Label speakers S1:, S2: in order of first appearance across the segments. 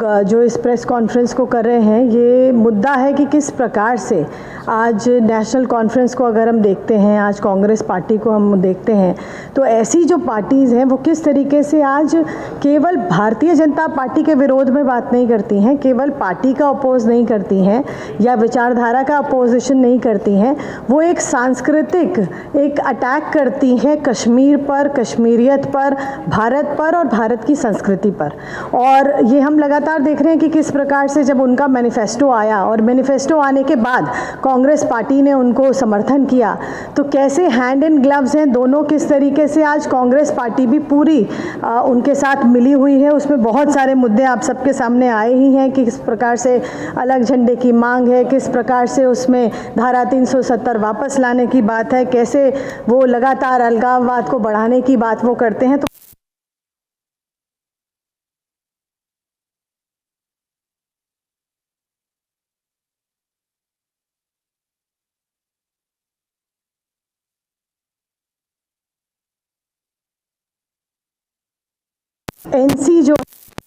S1: लोग जो इस प्रेस कॉन्फ्रेंस को कर रहे हैं, ये मुद्दा है कि किस प्रकार से आज नेशनल कॉन्फ्रेंस को अगर हम देखते हैं, आज कांग्रेस पार्टी को हम देखते हैं, तो ऐसी जो पार्टीज़ हैं वो किस तरीके से आज केवल भारतीय जनता पार्टी के विरोध में बात नहीं करती हैं, केवल पार्टी का अपोज नहीं करती हैं या विचारधारा का अपोजिशन नहीं करती हैं, वो एक सांस्कृतिक एक अटैक करती हैं कश्मीर पर, कश्मीरियत पर, भारत पर और भारत की संस्कृति पर। और ये हम लगातार देख रहे हैं कि किस प्रकार से जब उनका मैनिफेस्टो आया और मैनिफेस्टो आने के बाद कांग्रेस पार्टी ने उनको समर्थन किया, तो कैसे हैंड इन ग्लव्स हैं दोनों, किस तरीके से आज कांग्रेस पार्टी भी पूरी उनके साथ मिली हुई है। उसमें बहुत सारे मुद्दे आप सबके सामने आए ही हैं कि किस प्रकार से अलग झंडे की मांग है, किस प्रकार से उसमें धारा 370 वापस लाने की बात है, कैसे वो लगातार अलगाववाद को बढ़ाने की बात वो करते हैं। तो एनसी जो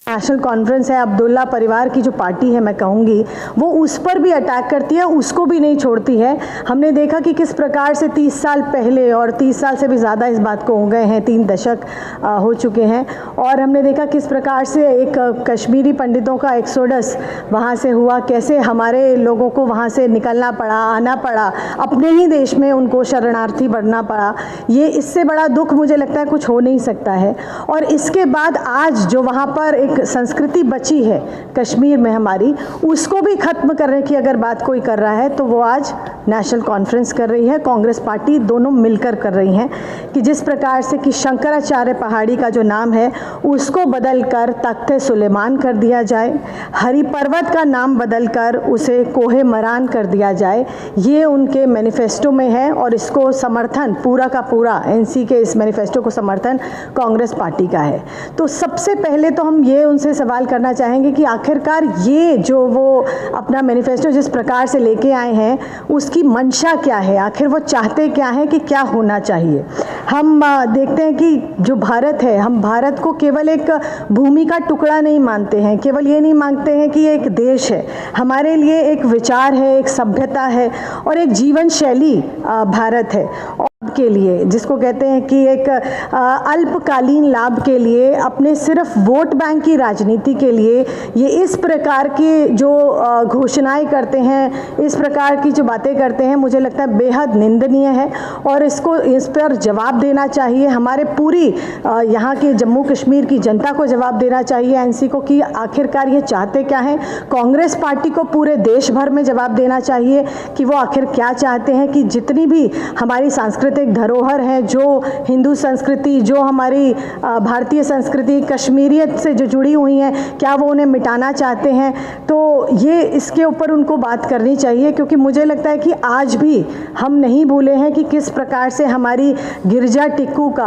S1: नेशनल कॉन्फ्रेंस है, अब्दुल्ला परिवार की जो पार्टी है, मैं कहूँगी वो उस पर भी अटैक करती है, उसको भी नहीं छोड़ती है। हमने देखा कि किस प्रकार से 30 साल पहले, और 30 साल से भी ज़्यादा इस बात को हो गए हैं, 3 दशक हो चुके हैं, और हमने देखा किस प्रकार से एक कश्मीरी पंडितों का एक्सोडस वहाँ से हुआ, कैसे हमारे लोगों को वहाँ से निकलना पड़ा, आना पड़ा, अपने ही देश में उनको शरणार्थी बनना पड़ा। ये इससे बड़ा दुख मुझे लगता है कुछ हो नहीं सकता है। और इसके बाद आज जो वहाँ पर एक संस्कृति बची है कश्मीर में हमारी, उसको भी खत्म करने की अगर बात कोई कर रहा है तो वो आज नेशनल कॉन्फ्रेंस कर रही है, कांग्रेस पार्टी दोनों मिलकर कर रही हैं। कि जिस प्रकार से कि शंकराचार्य पहाड़ी का जो नाम है उसको बदलकर तख्ते सुलेमान कर दिया जाए, हरि पर्वत का नाम बदलकर उसे कोहे मरान कर दिया जाए, ये उनके मैनिफेस्टो में है। और इसको समर्थन पूरा का पूरा एनसी के इस मैनिफेस्टो को समर्थन कांग्रेस पार्टी का है। तो सबसे पहले तो हम ये उनसे सवाल करना चाहेंगे कि आखिरकार ये जो वो अपना मैनिफेस्टो जिस प्रकार से लेके आए हैं उसकी मंशा क्या है, आखिर वो चाहते क्या हैं, कि क्या होना चाहिए। हम देखते हैं कि जो भारत है, हम भारत को केवल एक भूमि का टुकड़ा नहीं मानते हैं, केवल ये नहीं मानते हैं कि ये एक देश है, हमारे लिए एक विचार है, एक सभ्यता है और एक जीवन शैली भारत है। के लिए जिसको कहते हैं कि एक अल्पकालीन लाभ के लिए, अपने सिर्फ वोट बैंक की राजनीति के लिए ये इस प्रकार की जो घोषणाएं करते हैं, इस प्रकार की जो बातें करते हैं, मुझे लगता है बेहद निंदनीय है। और इसको इस पर जवाब देना चाहिए, हमारे पूरी यहाँ के जम्मू कश्मीर की जनता को जवाब देना चाहिए एनसी को कि आखिरकार ये चाहते क्या हैं। कांग्रेस पार्टी को पूरे देश भर में जवाब देना चाहिए कि वो आखिर क्या चाहते हैं, कि जितनी भी हमारी सांस्कृतिक धरोहर है, जो हिंदू संस्कृति, जो हमारी भारतीय संस्कृति कश्मीरियत से जो जुड़ी हुई हैं, क्या वो उन्हें मिटाना चाहते हैं। तो ये इसके ऊपर उनको बात करनी चाहिए, क्योंकि मुझे लगता है कि आज भी हम नहीं भूले हैं कि किस प्रकार से हमारी गिरजा टिक्कू का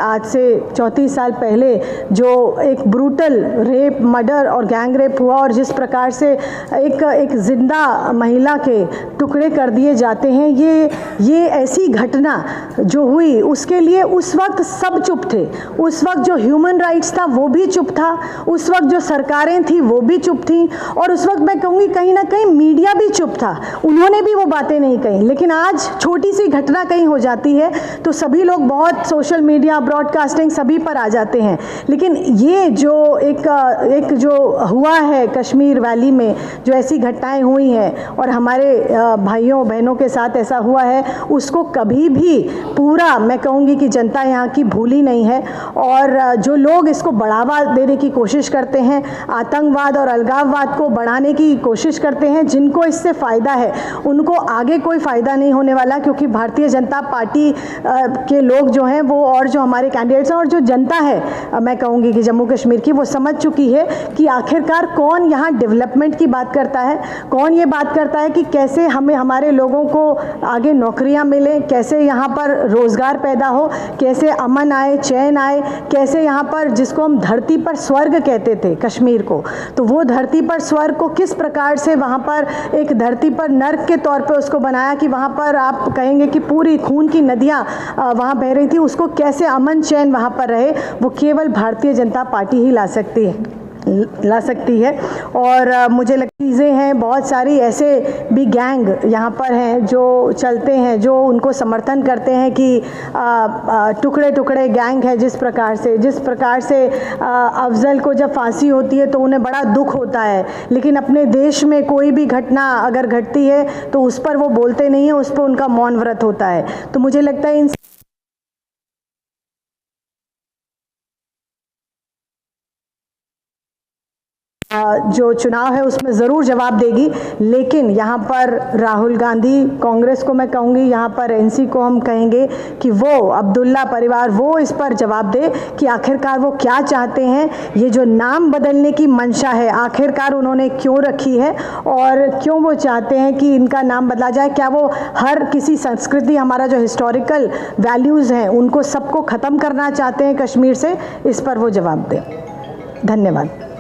S1: आज से 34 साल पहले जो एक ब्रूटल रेप, मर्डर और गैंग रेप हुआ, और जिस प्रकार से एक जिंदा महिला के टुकड़े कर दिए जाते हैं, ये ऐसी घटना जो हुई उसके लिए उस वक्त सब चुप थे। उस वक्त जो ह्यूमन राइट्स था वो भी चुप था, उस वक्त जो सरकारें थी वो भी चुप थी, और उस वक्त मैं कहूँगी कहीं ना कहीं मीडिया भी चुप था, उन्होंने भी वो बातें नहीं कही। लेकिन आज छोटी सी घटना कहीं हो जाती है तो सभी लोग बहुत सोशल मीडिया, ब्रॉडकास्टिंग सभी पर आ जाते हैं। लेकिन ये जो एक जो हुआ है कश्मीर वैली में, जो ऐसी घटनाएं हुई हैं और हमारे भाइयों बहनों के साथ ऐसा हुआ है, उसको कभी भी पूरा मैं कहूँगी कि जनता यहाँ की भूली नहीं है। और जो लोग इसको बढ़ावा देने की कोशिश करते हैं, आतंकवाद और अलगाववाद को बढ़ाने की कोशिश करते हैं, जिनको इससे फ़ायदा है उनको आगे कोई फ़ायदा नहीं होने वाला, क्योंकि भारतीय जनता पार्टी के लोग जो हैं वो, और जो हमारे कैंडिडेट्स हैं और जो जनता है मैं कहूँगी कि जम्मू कश्मीर की, वो समझ चुकी है कि आखिरकार कौन यहाँ डेवलपमेंट की बात करता है, कौन ये बात करता है कि कैसे हमें हमारे लोगों को आगे नौकरियाँ मिलें, कैसे यहाँ पर रोज़गार पैदा हो, कैसे अमन आए, चैन आए, कैसे यहाँ पर जिसको हम धरती पर स्वर्ग कहते थे कश्मीर को, तो वो धरती पर स्वर्ग को किस प्रकार से वहाँ पर एक धरती पर नर्क के तौर पे उसको बनाया, कि वहाँ पर आप कहेंगे कि पूरी खून की नदियाँ वहाँ बह रही थी, उसको कैसे अमन चैन वहाँ पर रहे, वो केवल भारतीय जनता पार्टी ही ला सकती है। ला सकती है। और मुझे लगती चीज़ें हैं, बहुत सारी ऐसे भी गैंग यहाँ पर हैं जो चलते हैं, जो उनको समर्थन करते हैं कि टुकड़े टुकड़े गैंग है। जिस प्रकार से अफजल को जब फांसी होती है तो उन्हें बड़ा दुख होता है, लेकिन अपने देश में कोई भी घटना अगर घटती है तो उस पर वो बोलते नहीं है, उस पर उनका मौन व्रत होता है। तो मुझे लगता है इन जो चुनाव है उसमें ज़रूर जवाब देगी, लेकिन यहाँ पर राहुल गांधी, कांग्रेस को मैं कहूँगी, यहाँ पर एनसी को हम कहेंगे कि वो अब्दुल्ला परिवार वो इस पर जवाब दे कि आखिरकार वो क्या चाहते हैं। ये जो नाम बदलने की मंशा है आखिरकार उन्होंने क्यों रखी है और क्यों वो चाहते हैं कि इनका नाम बदला जाए। क्या वो हर किसी संस्कृति, हमारा जो हिस्टोरिकल वैल्यूज़ हैं उनको सबको ख़त्म करना चाहते हैं कश्मीर से? इस पर वो जवाब दें। धन्यवाद।